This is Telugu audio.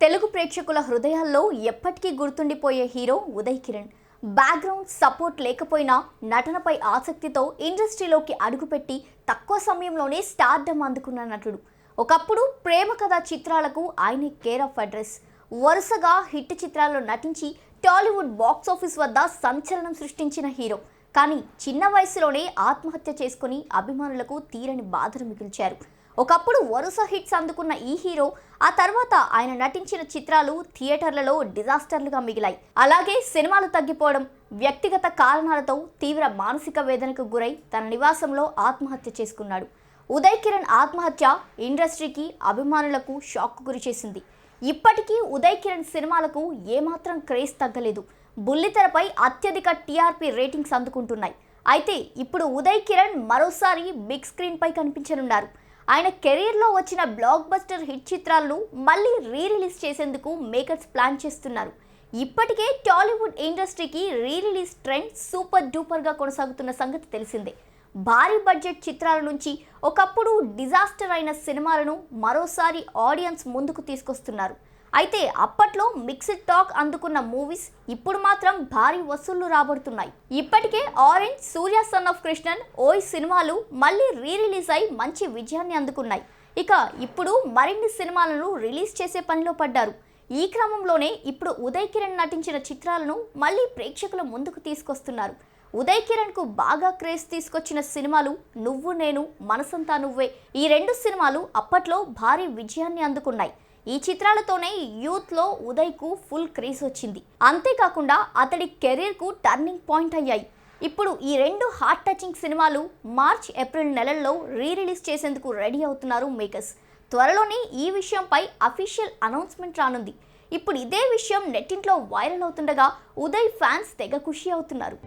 తెలుగు ప్రేక్షకుల హృదయాల్లో ఎప్పటికీ గుర్తుండిపోయే hero Uday Kiran. Background support లేకపోయినా నటనపై ఆసక్తితో ఇండస్ట్రీలోకి అడుగుపెట్టి తక్కువ సమయంలోనే స్టార్డమ్ అందుకున్న నటుడు. ఒకప్పుడు ప్రేమ కథా చిత్రాలకు ఆయనే కేర్ ఆఫ్ అడ్రస్. వరుసగా హిట్ చిత్రాల్లో నటించి టాలీవుడ్ బాక్సాఫీస్ వద్ద సంచలనం సృష్టించిన హీరో. కానీ చిన్న వయసులోనే ఆత్మహత్య చేసుకుని అభిమానులకు తీరని బాధను మిగిల్చారు. ఒకప్పుడు వరుస హిట్స్ అందుకున్న ఈ హీరో ఆ తర్వాత ఆయన నటించిన చిత్రాలు థియేటర్లలో డిజాస్టర్లుగా మిగిలాయి. అలాగే సినిమాలు తగ్గిపోవడం, వ్యక్తిగత కారణాలతో తీవ్ర మానసిక వేదనకు గురై తన నివాసంలో ఆత్మహత్య చేసుకున్నాడు. ఉదయ్ కిరణ్ ఆత్మహత్య ఇండస్ట్రీకి, అభిమానులకు షాక్ గురి చేసింది. ఇప్పటికీ ఉదయ్ కిరణ్ సినిమాలకు ఏమాత్రం క్రేజ్ తగ్గలేదు. బుల్లితెరపై అత్యధిక టీఆర్పీ రేటింగ్స్ అందుకుంటున్నాయి. అయితే ఇప్పుడు ఉదయ్ కిరణ్ మరోసారి బిగ్ స్క్రీన్ పై కనిపించనున్నారు. ఆయన కెరీర్లో వచ్చిన బ్లాక్ బస్టర్ హిట్ చిత్రాలను మళ్ళీ రిలీజ్ చేసేందుకు మేకర్స్ ప్లాన్ చేస్తున్నారు. ఇప్పటికే టాలీవుడ్ ఇండస్ట్రీకి రిలీజ్ ట్రెండ్ సూపర్ డూపర్గా కొనసాగుతున్న సంగతి తెలిసిందే. భారీ బడ్జెట్ చిత్రాల నుంచి ఒకప్పుడు డిజాస్టర్ అయిన సినిమాలను మరోసారి ఆడియన్స్ ముందుకు తీసుకొస్తున్నారు. అయితే అప్పట్లో మిక్స్డ్ టాక్ అందుకున్న మూవీస్ ఇప్పుడు మాత్రం భారీ వసూళ్లు రాబడుతున్నాయి. ఇప్పటికే orange, Surya son of Krishnan, ఓయ్ సినిమాలు మళ్ళీ రిలీజ్ అయి మంచి విజయాన్ని అందుకున్నాయి. ఇక ఇప్పుడు మరిన్ని సినిమాలను రిలీజ్ చేసే పనిలో పడ్డారు. ఈ క్రమంలోనే ఇప్పుడు ఉదయ్ కిరణ్ నటించిన చిత్రాలను మళ్ళీ ప్రేక్షకుల ముందుకు తీసుకొస్తున్నారు. ఉదయ్ కిరణ్ కు బాగా క్రేజ్ తీసుకొచ్చిన సినిమాలు నువ్వు నేను, మనసంతా నువ్వే. ఈ రెండు సినిమాలు అప్పట్లో భారీ విజయాన్ని అందుకున్నాయి. ఈ చిత్రాలతోనే యూత్లో ఉదయ్కు ఫుల్ క్రేజ్ వచ్చింది. అంతేకాకుండా అతడి కెరీర్కు టర్నింగ్ పాయింట్ అయ్యాయి. ఇప్పుడు ఈ రెండు హార్ట్ టచింగ్ సినిమాలు మార్చ్, ఏప్రిల్ నెలల్లో రిలీజ్ చేసేందుకు రెడీ అవుతున్నారు మేకర్స్. త్వరలోనే ఈ విషయంపై అఫీషియల్ అనౌన్స్మెంట్ రానుంది. ఇప్పుడు ఇదే విషయం నెట్టింట్లో వైరల్ అవుతుండగా ఉదయ్ ఫ్యాన్స్ తెగ ఖుషి అవుతున్నారు.